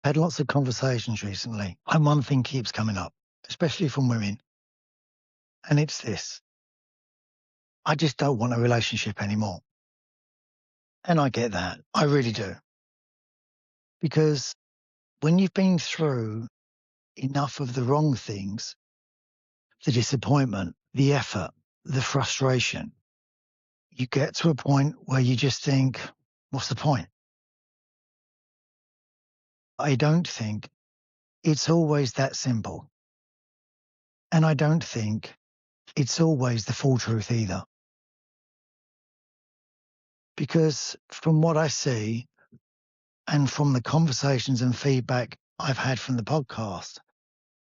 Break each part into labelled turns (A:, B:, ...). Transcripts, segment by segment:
A: Had lots of conversations recently, and one thing keeps coming up, especially from women, and it's this. I just don't want a relationship anymore. And I get that. I really do. Because when you've been through enough of the wrong things, the disappointment, the effort, the frustration, you get to a point where you just think, what's the point? I don't think it's always that simple. And I don't think it's always the full truth either. Because from what I see and from the conversations and feedback I've had from the podcast,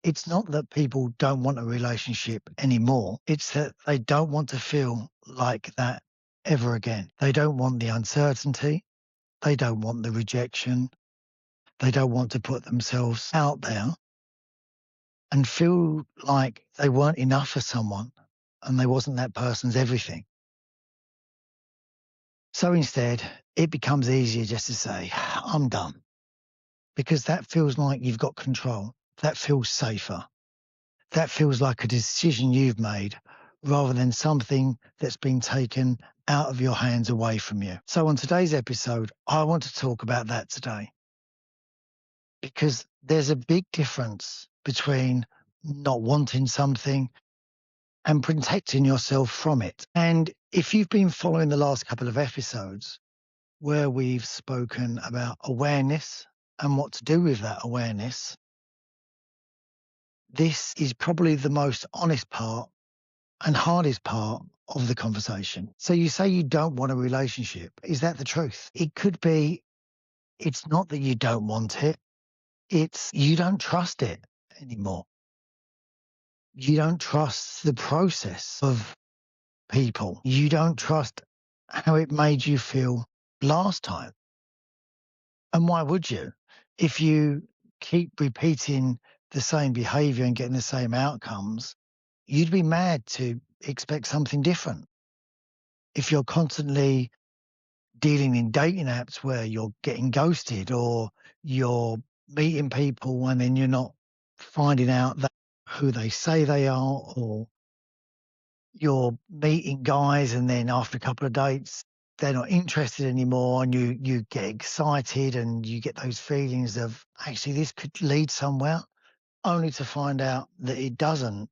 A: it's not that people don't want a relationship anymore. It's that they don't want to feel like that ever again. They don't want the uncertainty. They don't want the rejection. They don't want to put themselves out there and feel like they weren't enough for someone and they wasn't that person's everything. So instead, it becomes easier just to say, I'm done, because that feels like you've got control. That feels safer. That feels like a decision you've made rather than something that's been taken out of your hands away from you. So on today's episode, I want to talk about that today, because there's a big difference between not wanting something and protecting yourself from it. And if you've been following the last couple of episodes where we've spoken about awareness and what to do with that awareness, this is probably the most honest part and hardest part of the conversation. So you say you don't want a relationship. Is that the truth? It could be it's not that you don't want it. It's you don't trust it anymore. You don't trust the process of people. You don't trust how it made you feel last time. And why would you? If you keep repeating the same behavior and getting the same outcomes, you'd be mad to expect something different. If you're constantly dealing in dating apps where you're getting ghosted or you're meeting people and then you're not finding out that who they say they are, or you're meeting guys and then after a couple of dates they're not interested anymore, and you get excited and you get those feelings of actually this could lead somewhere, only to find out that it doesn't.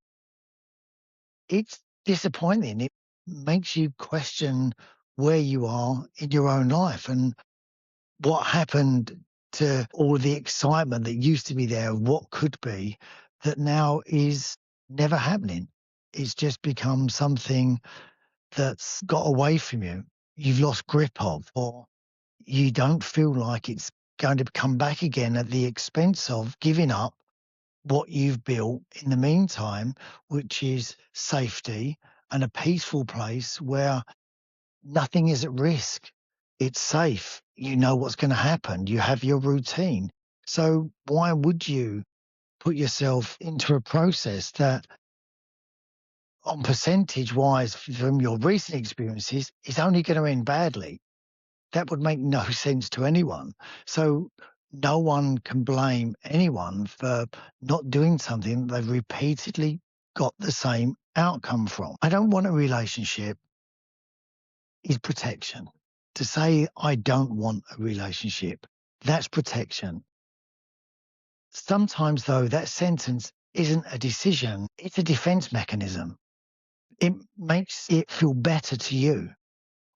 A: It's disappointing. It makes you question where you are in your own life and what happened to all the excitement that used to be there of what could be, that now is never happening. It's just become something that's got away from you, you've lost grip of, or you don't feel like it's going to come back again at the expense of giving up what you've built in the meantime, which is safety and a peaceful place where nothing is at risk. It's safe. You know what's going to happen. You have your routine. So why would you put yourself into a process that, on percentage wise, from your recent experiences, is only going to end badly? That would make no sense to anyone. So no one can blame anyone for not doing something they've repeatedly got the same outcome from. I don't want a relationship is protection. To say I don't want a relationship, that's protection. Sometimes, though, that sentence isn't a decision, it's a defense mechanism. It makes it feel better to you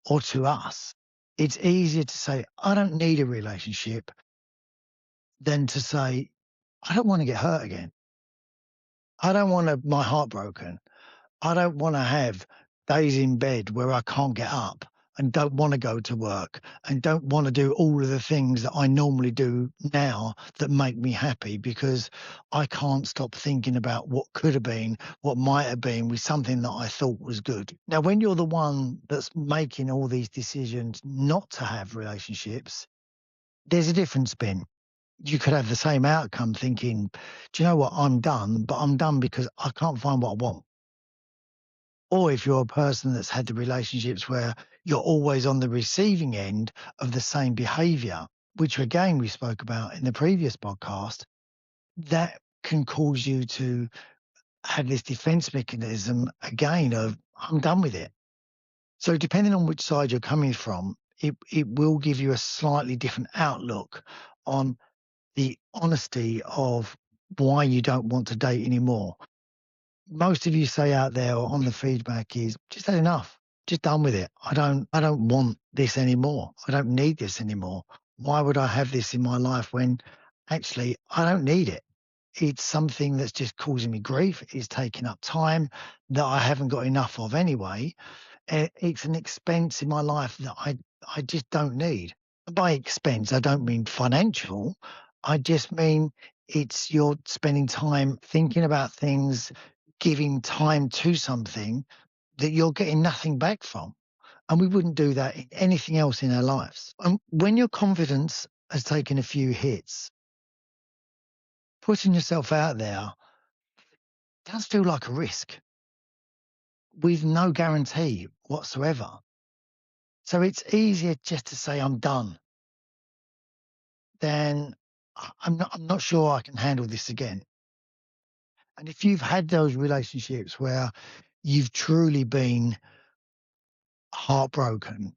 A: or to us. It's easier to say, I don't need a relationship, than to say, I don't want to get hurt again. I don't want my heart broken. I don't want to have days in bed where I can't get up and don't want to go to work and don't want to do all of the things that I normally do now that make me happy, because I can't stop thinking about what could have been, what might have been with something that I thought was good. Now, when you're the one that's making all these decisions not to have relationships, there's a different spin. You could have the same outcome thinking, do you know what, I'm done, but I'm done because I can't find what I want. Or if you're a person that's had the relationships where you're always on the receiving end of the same behavior, which again we spoke about in the previous podcast, that can cause you to have this defense mechanism again of, I'm done with it. So depending on which side you're coming from, it will give you a slightly different outlook on the honesty of why you don't want to date anymore. Most of you say out there on the feedback is just had enough, just done with it. I don't want this anymore. I don't need this anymore. Why would I have this in my life when actually I don't need it? It's something that's just causing me grief. It's taking up time that I haven't got enough of anyway. It's an expense in my life that I just don't need. By expense, I don't mean financial. I just mean it's you're spending time thinking about things, giving time to something that you're getting nothing back from. And we wouldn't do that in anything else in our lives. And when your confidence has taken a few hits, putting yourself out there does feel like a risk with no guarantee whatsoever. So it's easier just to say I'm done than I'm not sure I can handle this again. And if you've had those relationships where you've truly been heartbroken,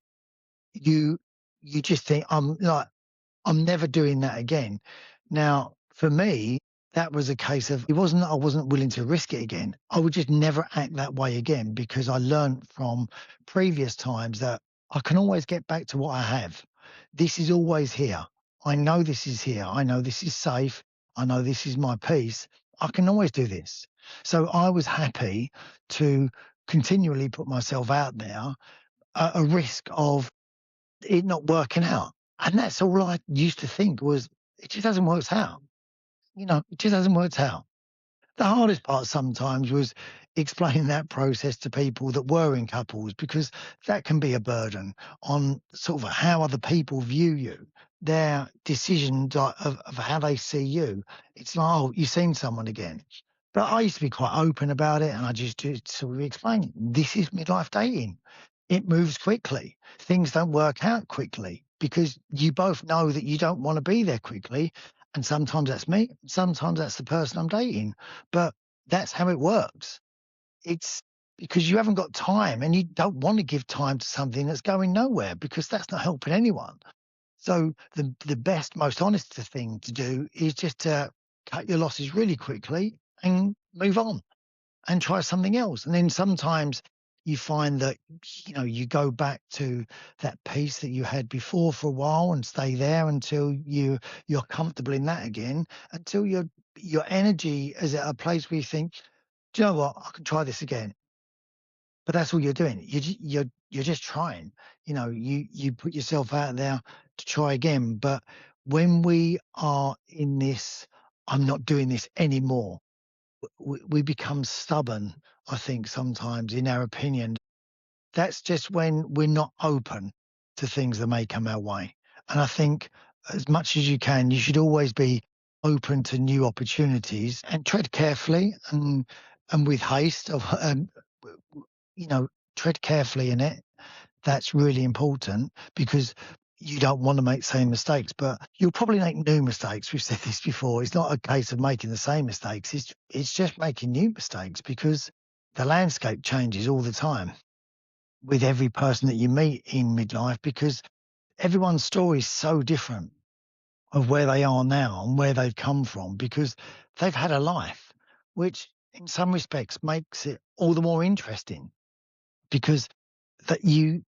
A: you you just think I'm never doing that again. Now, for me, that was a case of it wasn't that I wasn't willing to risk it again. I would just never act that way again because I learned from previous times that I can always get back to what I have. This is always here. I know this is here. I know this is safe. I know this is my peace. I can always do this. So I was happy to continually put myself out there at a risk of it not working out. And that's all I used to think was, it just hasn't worked out. It just hasn't worked out. The hardest part sometimes was explaining that process to people that were in couples because that can be a burden on sort of how other people view you, their decisions of how they see you. It's like, oh, you've seen someone again. But I used to be quite open about it and I just sort of explain this is midlife dating. It moves quickly. Things don't work out quickly because you both know that you don't want to be there quickly. And sometimes that's me, sometimes that's the person I'm dating. But that's how it works. It's because you haven't got time and you don't want to give time to something that's going nowhere because that's not helping anyone. So the best, most honest thing to do is just to cut your losses really quickly and move on and try something else. And then sometimes you find that, you go back to that peace that you had before for a while and stay there until you're comfortable in that again, until your energy is at a place where you think, do you know what, I can try this again. But that's all you're doing. You're just trying. You put yourself out there to try again. But when we are in this, I'm not doing this anymore, we become stubborn, I think, sometimes in our opinion. That's just when we're not open to things that may come our way. And I think as much as you can, you should always be open to new opportunities and tread carefully and with haste of you know, tread carefully in it. That's really important because you don't want to make the same mistakes, but you'll probably make new mistakes. We've said this before. It's not a case of making the same mistakes. It's just making new mistakes because the landscape changes all the time with every person that you meet in midlife because everyone's story is so different of where they are now and where they've come from because they've had a life, which in some respects makes it all the more interesting because that you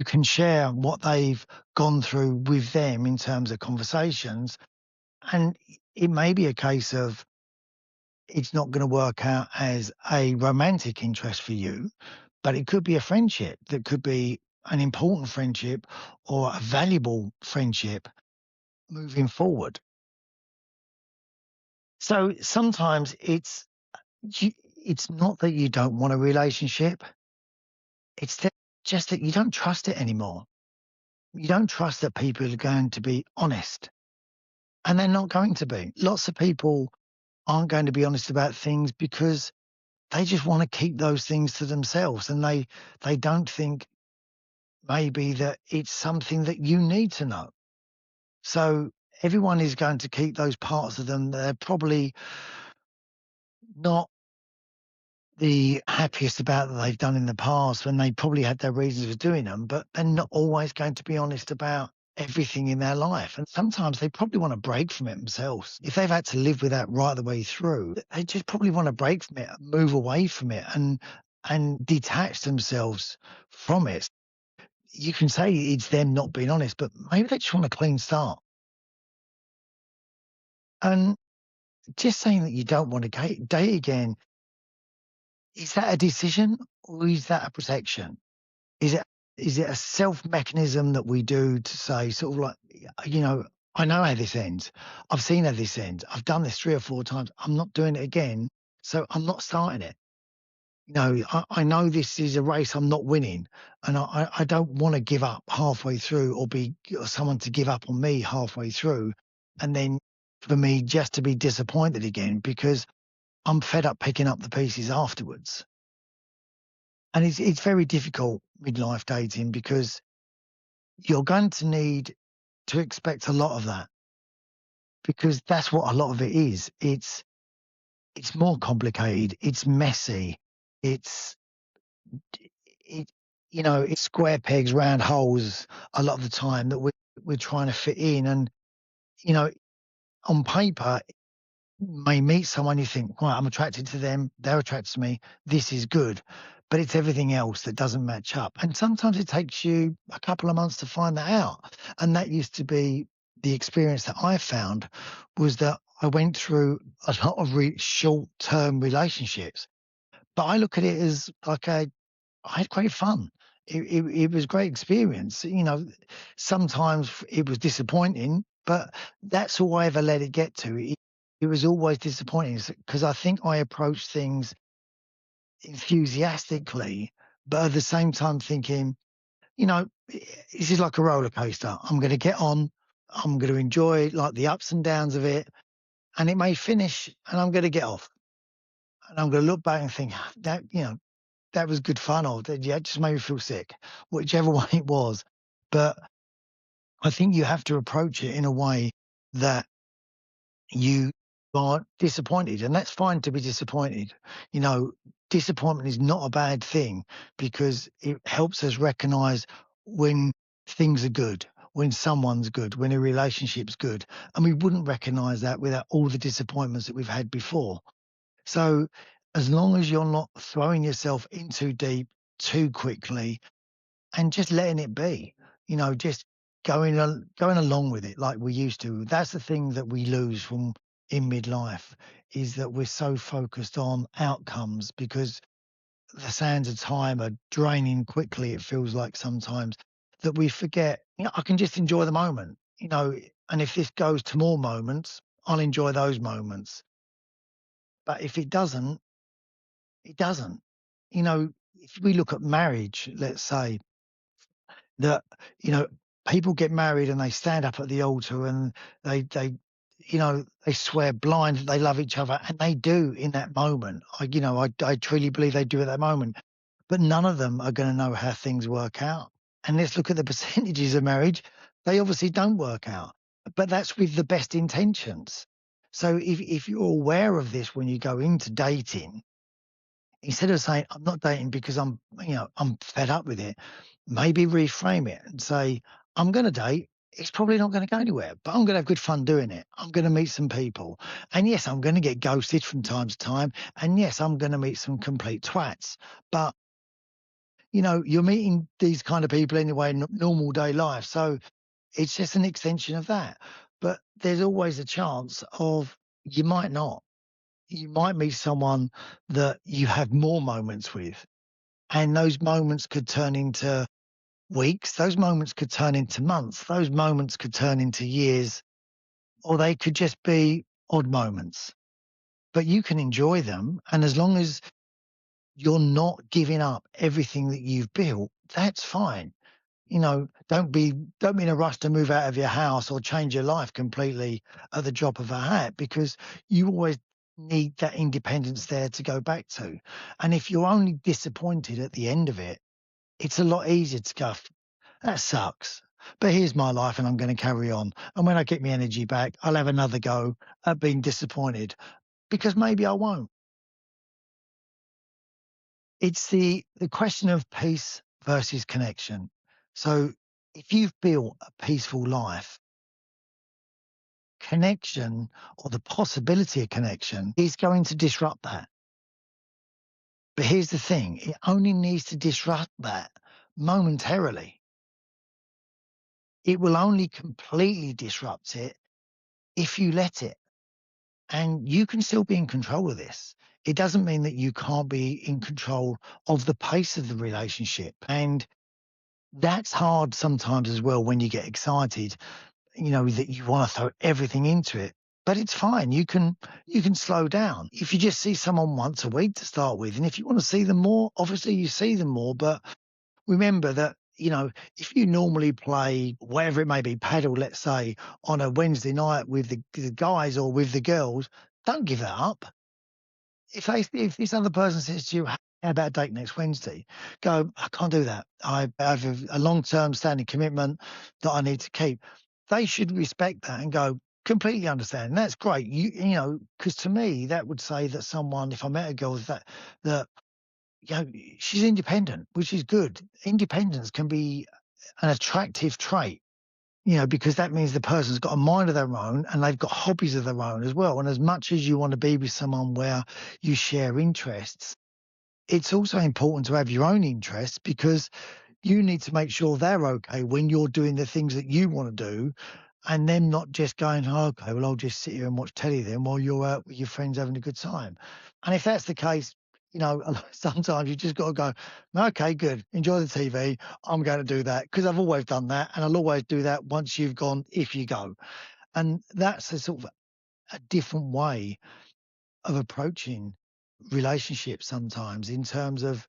A: can share what they've gone through with them in terms of conversations. And it may be a case of it's not going to work out as a romantic interest for you, but it could be a friendship that could be an important friendship or a valuable friendship moving forward. So sometimes it's not that you don't want a relationship. It's just that you don't trust it anymore. You don't trust that people are going to be honest, and they're not going to be. Lots of people aren't going to be honest about things because they just want to keep those things to themselves, and they don't think maybe that it's something that you need to know. So everyone is going to keep those parts of them that they're probably not the happiest about that they've done in the past when they probably had their reasons for doing them, but they're not always going to be honest about everything in their life. And sometimes they probably want to break from it themselves. If they've had to live with that right the way through, they just probably want to break from it, move away from it and detach themselves from it. You can say it's them not being honest, but maybe they just want a clean start. And just saying that you don't want to date again, is that a decision or is that a protection? Is it is it a self mechanism that we do to say sort of like, you know, I know how this ends. I've seen how this ends. I've done this 3 or 4 times. I'm not doing it again, so I'm not starting it. You know, I know this is a race I'm not winning, and I don't wanna give up halfway through or someone to give up on me halfway through, and then for me just to be disappointed again because I'm fed up picking up the pieces afterwards. And it's very difficult midlife dating because you're going to need to expect a lot of that because that's what a lot of it is. It's more complicated. It's messy. It's it it's square pegs, round holes a lot of the time that we're trying to fit in. And you know, on paper, may meet someone you think, right, I'm attracted to them, they're attracted to me, this is good. But it's everything else that doesn't match up. And sometimes it takes you a couple of months to find that out. And that used to be the experience that I found was that I went through a lot of short term relationships. But I look at it as like I had great fun. It was a great experience. Sometimes it was disappointing, but that's all I ever let it get to. It was always disappointing because I think I approached things enthusiastically, but at the same time thinking, this is like a roller coaster. I'm going to get on. I'm going to enjoy like the ups and downs of it, and it may finish, and I'm going to get off, and I'm going to look back and think that that was good fun, or that, yeah, it just made me feel sick, whichever way it was. But I think you have to approach it in a way that you are disappointed, and that's fine to be disappointed. You know, disappointment is not a bad thing because it helps us recognize when things are good, when someone's good, when a relationship's good. And we wouldn't recognize that without all the disappointments that we've had before. So, as long as you're not throwing yourself in too deep too quickly and just letting it be, just going along with it like we used to. That's the thing that we lose from in midlife is that we're so focused on outcomes because the sands of time are draining quickly. It feels like sometimes that we forget. I can just enjoy the moment. And if this goes to more moments, I'll enjoy those moments. But if it doesn't, it doesn't. If we look at marriage, let's say that, you know, people get married and they stand up at the altar and they swear blind that they love each other, and they do in that moment. I truly believe they do at that moment. But none of them are going to know how things work out. And let's look at the percentages of marriage. They obviously don't work out, but that's with the best intentions. So if you're aware of this when you go into dating, instead of saying, I'm not dating because I'm fed up with it, maybe reframe it and say, I'm going to date. It's probably not going to go anywhere, but I'm going to have good fun doing it. I'm going to meet some people. And yes, I'm going to get ghosted from time to time. And yes, I'm going to meet some complete twats. But, you're meeting these kind of people anyway in normal day life. So it's just an extension of that. But there's always a chance of you might not. You might meet someone that you have more moments with, and those moments could turn into weeks, those moments could turn into months, those moments could turn into years, or they could just be odd moments. But you can enjoy them, and as long as you're not giving up everything that you've built, that's fine. Don't be in a rush to move out of your house or change your life completely at the drop of a hat because you always need that independence there to go back to. And if you're only disappointed at the end of it, it's a lot easier to go, that sucks. but here's my life and I'm going to carry on. And when I get my energy back, I'll have another go at being disappointed because maybe I won't. It's the question of peace versus connection. So if you've built a peaceful life, connection or the possibility of connection is going to disrupt that. But here's the thing, it only needs to disrupt that momentarily. It will only completely disrupt it if you let it. And you can still be in control of this. It doesn't mean that you can't be in control of the pace of the relationship. And that's hard sometimes as well when you get excited, that you want to throw everything into it. But it's fine. You can slow down. If you just see someone once a week to start with, and if you want to see them more, obviously you see them more. But remember that, if you normally play whatever it may be, paddle, let's say, on a Wednesday night with the guys or with the girls, don't give that up. If this other person says to you, "How about a date next Wednesday?" Go, "I can't do that. I have a long-term standing commitment that I need to keep." They should respect that and go, "Completely understand." And that's great. Because to me, that would say that someone, if I met a girl with that she's independent, which is good. Independence can be an attractive trait, because that means the person's got a mind of their own and they've got hobbies of their own as well. And as much as you want to be with someone where you share interests, it's also important to have your own interests because you need to make sure they're okay when you're doing the things that you want to do and them not just going, "Oh, okay, well, I'll just sit here and watch telly then while you're out with your friends having a good time." And if that's the case, sometimes you just got to go, "Okay, good. Enjoy the TV. I'm going to do that because I've always done that. And I'll always do that once you've gone, if you go." And that's a sort of a different way of approaching relationships sometimes in terms of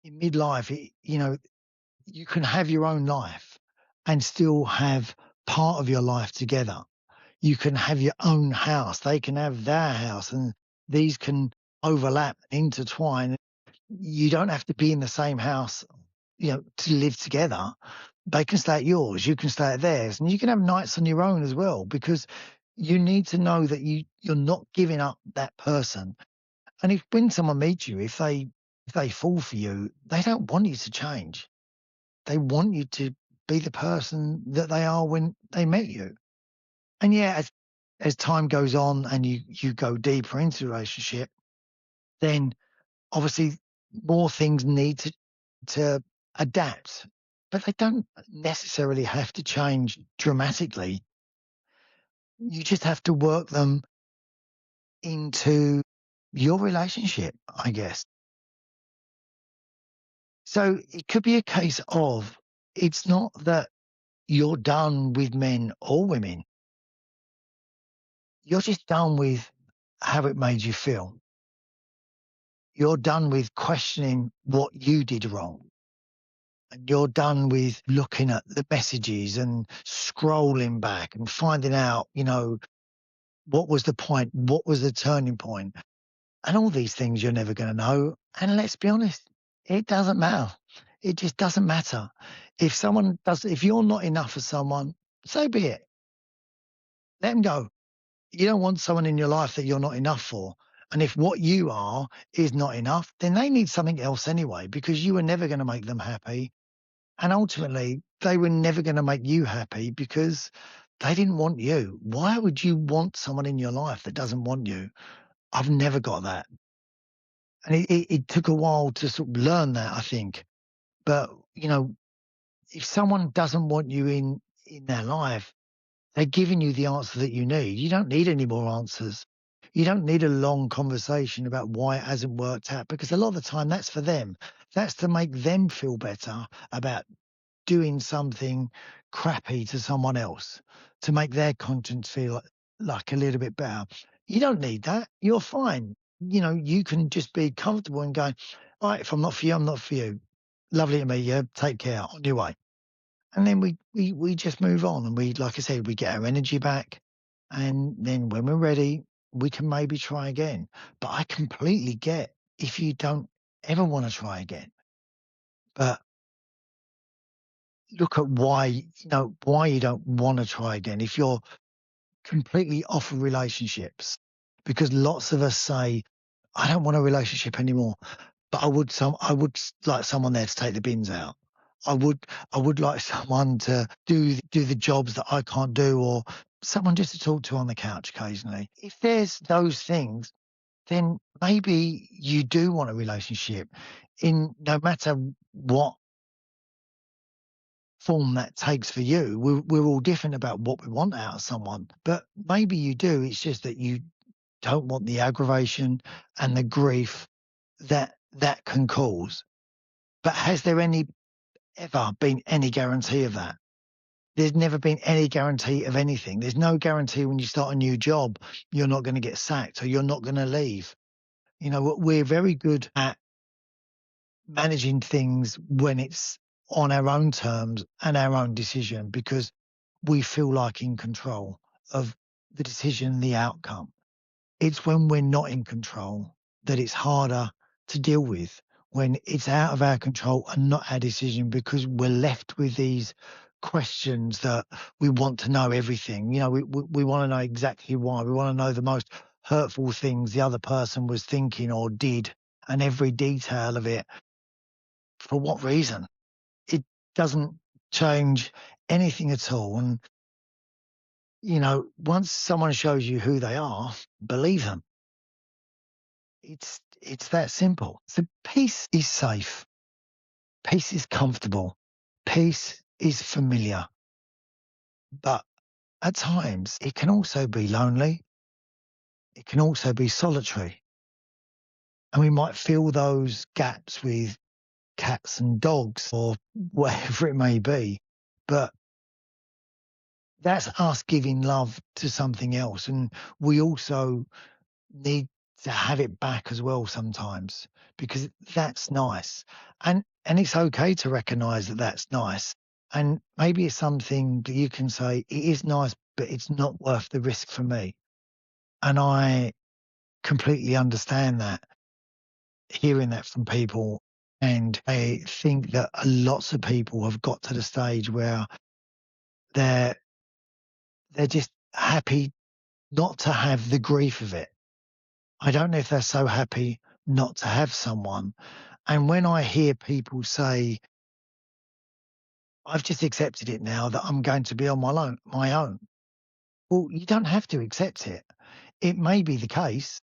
A: in midlife, you can have your own life and still have part of your life together. You can have your own house. They can have their house, and these can overlap, intertwine. You don't have to be in the same house, to live together. They can stay at yours. You can stay at theirs, and you can have nights on your own as well because you need to know that you're not giving up that person. And if when someone meets you, if they fall for you, they don't want you to change. They want you to be the person that they are when they met you. And yeah, as time goes on and you go deeper into the relationship, then obviously more things need to adapt. But they don't necessarily have to change dramatically. You just have to work them into your relationship, I guess. So it could be a case of it's not that you're done with men or women. You're just done with how it made you feel. You're done with questioning what you did wrong. And you're done with looking at the messages and scrolling back and finding out, what was the point? What was the turning point? And all these things you're never going to know. And let's be honest, it doesn't matter. It just doesn't matter. If you're not enough for someone, so be it. Let them go. You don't want someone in your life that you're not enough for. And if what you are is not enough, then they need something else anyway, because you were never going to make them happy. And ultimately, they were never going to make you happy because they didn't want you. Why would you want someone in your life that doesn't want you? I've never got that. And it took a while to sort of learn that, I think. But, if someone doesn't want you in their life, they're giving you the answer that you need. You don't need any more answers. You don't need a long conversation about why it hasn't worked out because a lot of the time that's for them. That's to make them feel better about doing something crappy to someone else to make their conscience feel like a little bit better. You don't need that. You're fine. You can just be comfortable and go, all right, if I'm not for you, I'm not for you. Lovely to meet you. Take care. On your way. And then we just move on and like I said, we get our energy back. And then when we're ready, we can maybe try again. But I completely get if you don't ever want to try again. But look at why you don't want to try again. If you're completely off of relationships, because lots of us say, I don't want a relationship anymore, but like someone there to take the bins out. I would I would like someone to do the jobs that I can't do, or someone just to talk to on the couch occasionally. If there's those things, then maybe you do want a relationship in no matter what form that takes for you. We're all different about what we want out of someone, but maybe you do. It's just that you don't want the aggravation and the grief that can cause. But has there ever been any guarantee of that? There's never been any guarantee of anything. There's no guarantee when you start a new job, you're not going to get sacked or you're not going to leave. We're very good at managing things when it's on our own terms and our own decision because we feel like in control of the decision, the outcome. It's when we're not in control that it's harder to deal with, when it's out of our control and not our decision because we're left with these questions that we want to know everything. We want to know exactly why. We want to know the most hurtful things the other person was thinking or did and every detail of it. For what reason? It doesn't change anything at all. And, once someone shows you who they are, believe them. It's that simple. So peace is safe. Peace is comfortable. Peace is familiar. But at times it can also be lonely. It can also be solitary. And we might fill those gaps with cats and dogs or whatever it may be. But that's us giving love to something else. And we also need to have it back as well sometimes because that's nice. And it's okay to recognize that that's nice. And maybe it's something that you can say, it is nice, but it's not worth the risk for me. And I completely understand that, hearing that from people. And I think that lots of people have got to the stage where they're they're just happy not to have the grief of it. I don't know if they're so happy not to have someone. And when I hear people say, I've just accepted it now that I'm going to be on my own. Well, you don't have to accept it. It may be the case,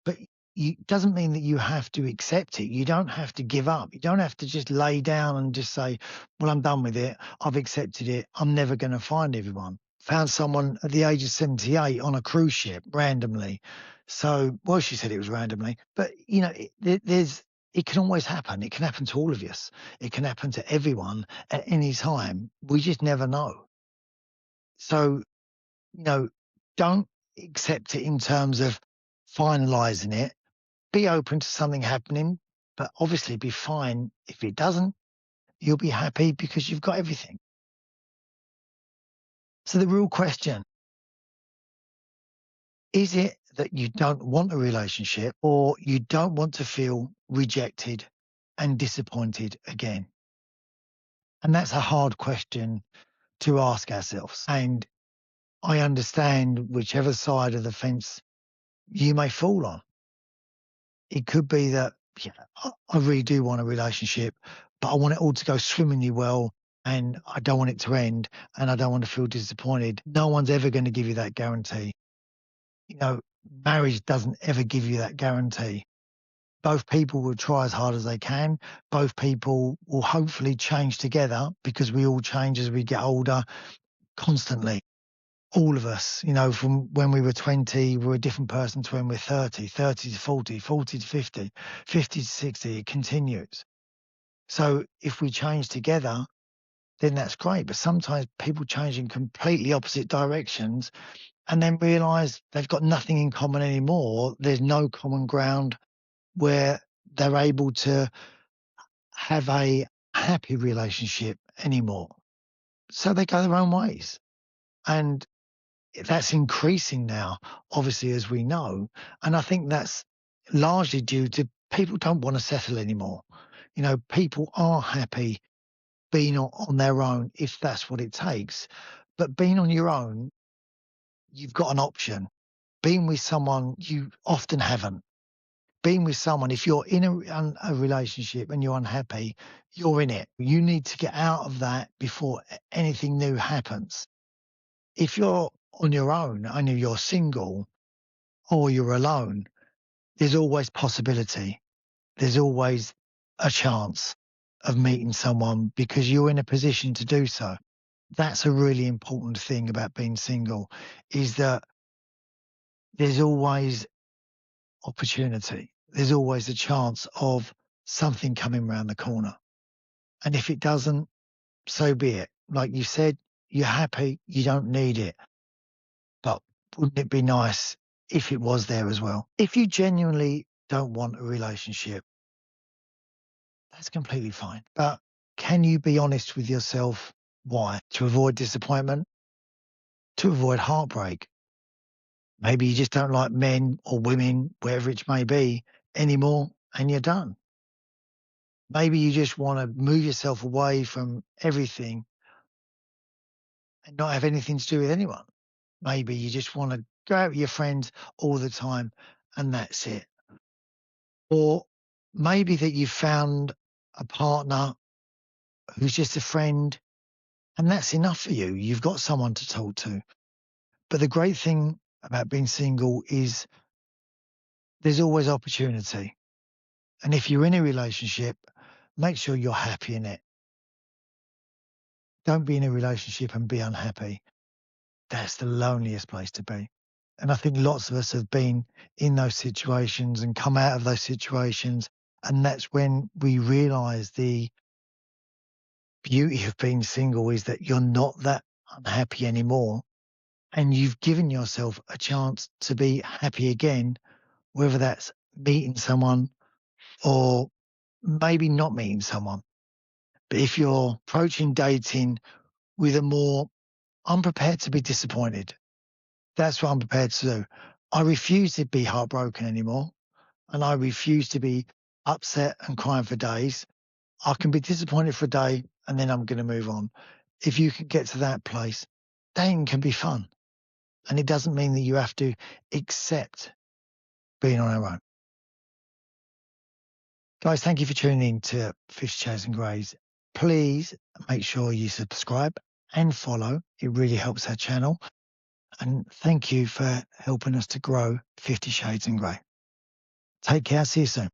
A: but it doesn't mean that you have to accept it. You don't have to give up. You don't have to just lay down and just say, well, I'm done with it. I've accepted it. I'm never going to find everyone. Found someone at the age of 78 on a cruise ship randomly. So, well, she said it was randomly, but it can always happen. It can happen to all of us. It can happen to everyone at any time. We just never know. So, you know, don't accept it in terms of finalizing it. Be open to something happening, but obviously be fine if it doesn't. You'll be happy because you've got everything. So the real question, is it that you don't want a relationship or you don't want to feel rejected and disappointed again? And that's a hard question to ask ourselves. And I understand whichever side of the fence you may fall on. It could be that, yeah, I really do want a relationship, but I want it all to go swimmingly well and I don't want it to end and I don't want to feel disappointed. No one's ever going to give you that guarantee. You know, marriage doesn't ever give you that guarantee. Both people will try as hard as they can. Both people will hopefully change together because we all change as we get older constantly. All of us, from when we were 20, we're a different person to when we're 30, 30 to 40, 40 to 50, 50 to 60. It continues. So if we change together, then that's great. But sometimes people change in completely opposite directions and then realize they've got nothing in common anymore. There's no common ground where they're able to have a happy relationship anymore. So they go their own ways. And that's increasing now, obviously, as we know. And I think that's largely due to people don't want to settle anymore. People are happy being on their own if that's what it takes. But being on your own, you've got an option. Being with someone, you often haven't. Being with someone, if you're in a relationship and you're unhappy, you're in it. You need to get out of that before anything new happens. If you're on your own and you're single or you're alone, there's always possibility. There's always a chance of meeting someone because you're in a position to do so. That's a really important thing about being single, is that there's always opportunity. There's always a chance of something coming round the corner. And if it doesn't, so be it. Like you said, you're happy, you don't need it. But wouldn't it be nice if it was there as well? If you genuinely don't want a relationship, that's completely fine. But can you be honest with yourself? Why? To avoid disappointment? To avoid heartbreak? Maybe you just don't like men or women, wherever it may be, anymore, and you're done. Maybe you just want to move yourself away from everything and not have anything to do with anyone. Maybe you just want to go out with your friends all the time and that's it. Or maybe that you found a partner who's just a friend and that's enough for you. You've got someone to talk to. But the great thing about being single is there's always opportunity. And if you're in a relationship, make sure you're happy in it. Don't be in a relationship and be unhappy. That's the loneliest place to be. And I think lots of us have been in those situations and come out of those situations. And that's when we realize the beauty of being single is that you're not that unhappy anymore. And you've given yourself a chance to be happy again, whether that's meeting someone or maybe not meeting someone. But if you're approaching dating with a more, I'm prepared to be disappointed. That's what I'm prepared to do. I refuse to be heartbroken anymore. And I refuse to be upset and crying for days. I can be disappointed for a day and then I'm going to move on. If you can get to that place, dating can be fun. And it doesn't mean that you have to accept being on our own. Guys, thank you for tuning in to Fish, Chairs and Greys. Please make sure you subscribe and follow. It really helps our channel. And thank you for helping us to grow 50 Shades and Grey. Take care. See you soon.